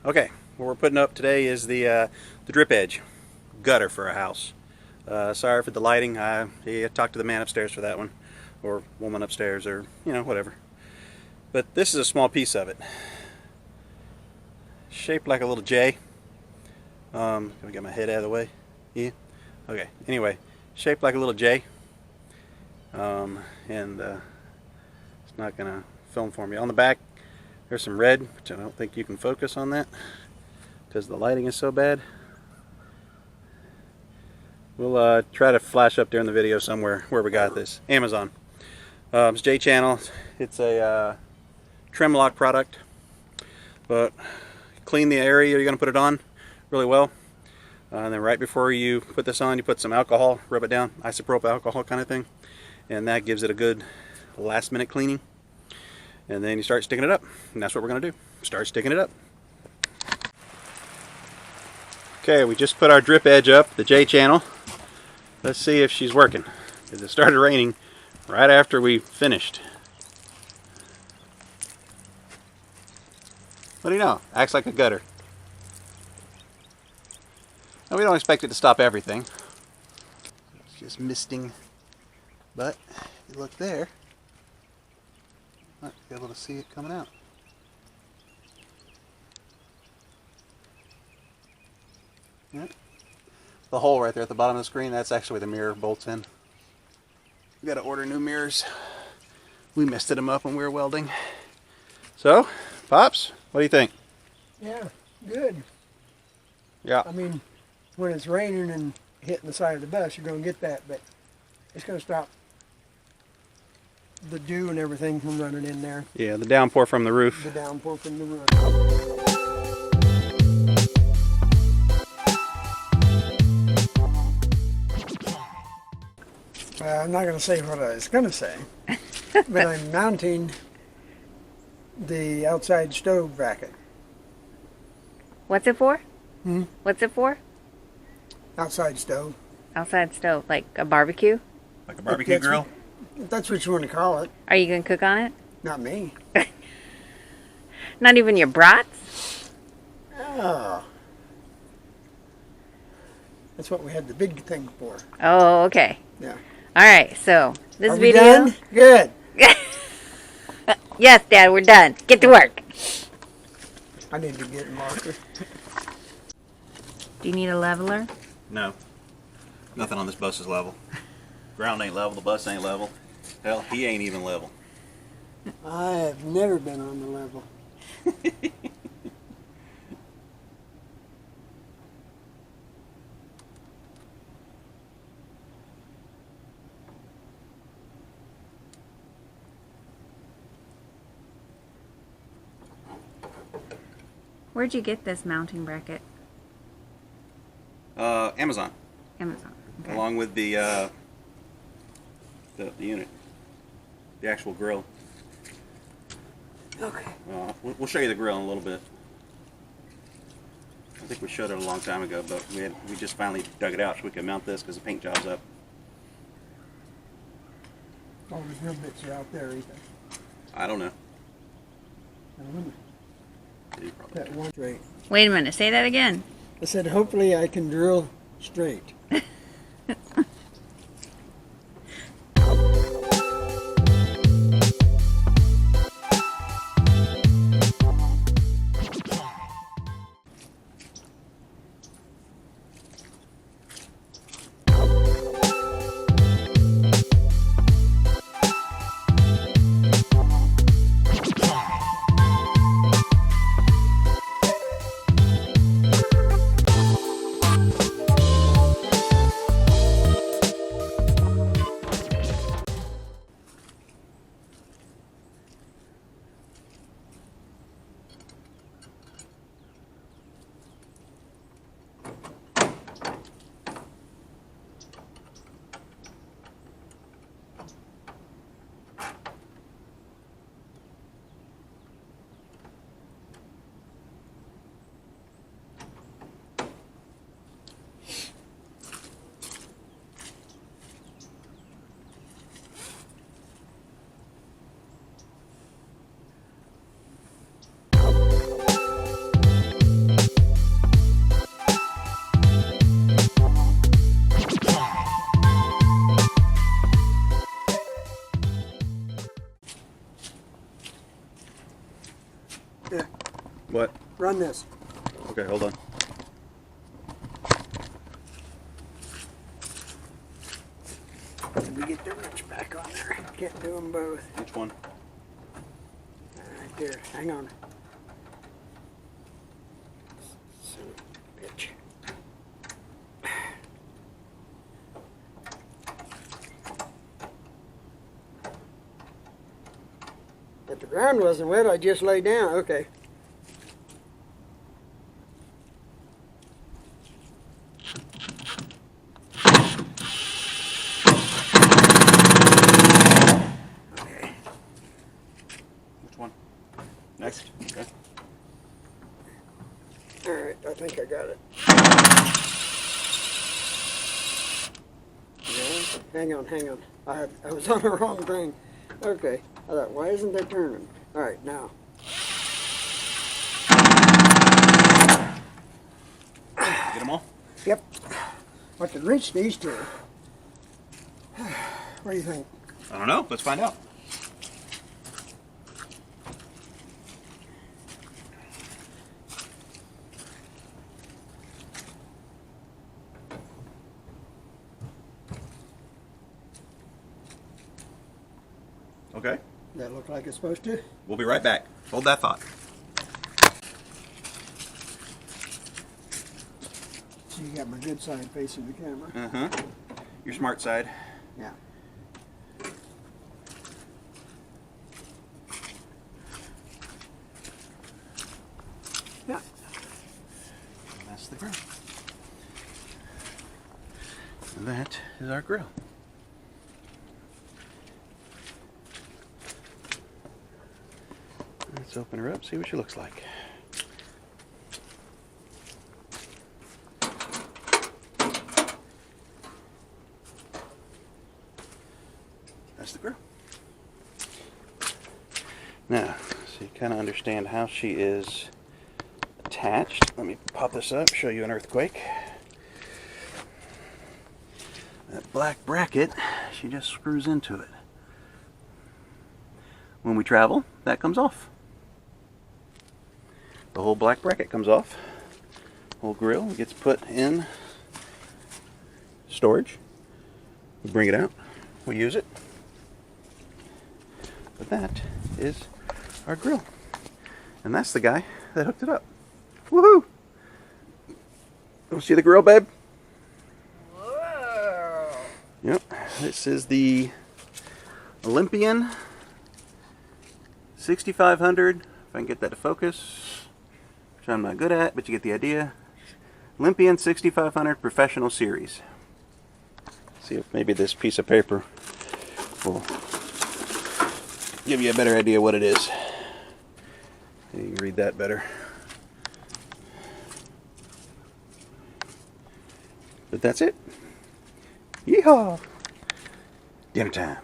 Okay, what we're putting up today is the drip edge gutter for a house. Sorry for the lighting. I talked to the man upstairs for that one, or woman upstairs, or whatever. But this is a small piece of it, shaped like a little J. Can we get my head out of the way? Yeah. Okay. Anyway, shaped like a little J. It's not gonna film for me. On the back, there's some red, which I don't think you can focus on that because the lighting is so bad. We'll try to flash up there in the video somewhere where we got this. Amazon. It's J-channel. It's a trim lock product, but clean the area you're going to put it on really well. And then right before you put this on, you put some alcohol, rub it down, isopropyl alcohol kind of thing, and that gives it a good last-minute cleaning. And then you start sticking it up, and that's what we're going to do. Start sticking it up. Okay, we just put our drip edge up, the J-channel. Let's see if she's working, because it started raining right after we finished. What do you know? Acts like a gutter. Now, we don't expect it to stop everything. It's just misting. But if you look there, you might be able to see it coming out. Yep. The hole right there at the bottom of the screen, that's actually where the mirror bolts in. We got to order new mirrors. We misted them up when we were welding. So, Pops, what do you think? Yeah, good. Yeah. I mean, when it's raining and hitting the side of the bus, you're going to get that, but it's going to stop the dew and everything from running in there. Yeah, the downpour from the roof. The downpour from the roof. Well, I'm not going to say what I was going to say, but I'm mounting the outside stove bracket. What's it for? Hmm? What's it for? Outside stove. Outside stove, like a barbecue? Like a barbecue That's grill? If that's what you want to call it. Are you going to cook on it? Not me. Not even your brats? Oh. That's what we had the big thing for. Oh, okay. Yeah. All right, so this Are we video. done? Good. Yes, Dad, we're done. Get to work. I need to get a marker. Do you need a leveler? No. Nothing on this bus is level. Ground ain't level, the bus ain't level. Hell, he ain't even level. I have never been on the level. Where'd you get this mounting bracket? Amazon, Amazon. Okay. along with the unit, the actual grill. Okay. We'll show you the grill in a little bit. I think we showed it a long time ago, but we just finally dug it out so we could mount this because the paint job's up. Oh, there's no bits out there either. I don't know. I don't know. You probably That one straight. Wait a minute, say that again. I said, hopefully I can drill straight. What? Run this. Okay, hold on. Did we get the wrench back on there? Can't do them both. Which one? Right there. Hang on. Son of a bitch. If the ground wasn't wet, I'd just lay down. Okay. Okay. Which one? Next. Okay. All right. I think I got it. Yeah. Hang on. Hang on. I was on the wrong thing. Okay. I thought, why isn't that turning? All right. Now. Get them all? Yep. I can reach these two. What do you think? I don't know. Let's find out. Okay. That look like it's supposed to? We'll be right back. Hold that thought. So you got my good side facing the camera. Uh-huh. Your smart side. Yeah. Yeah. And that's the grill. And that is our grill. Let's open her up, see what she looks like. That's the grill. Now, so you kind of understand how she is attached. Let me pop this up, show you an earthquake. That black bracket, she just screws into it. When we travel, that comes off. The whole black bracket comes off. Whole grill gets put in storage. We bring it out, we use it. But that is our grill. And that's the guy that hooked it up. Woohoo! Don't see the grill, babe? Whoa! Yep. This is the Olympian 6500. If I can get that to focus. Which I'm not good at, but you get the idea. Olympian 6500 Professional Series. See if maybe this piece of paper will give you a better idea what it is. You can read that better. But that's it. Yeehaw! Dinner time.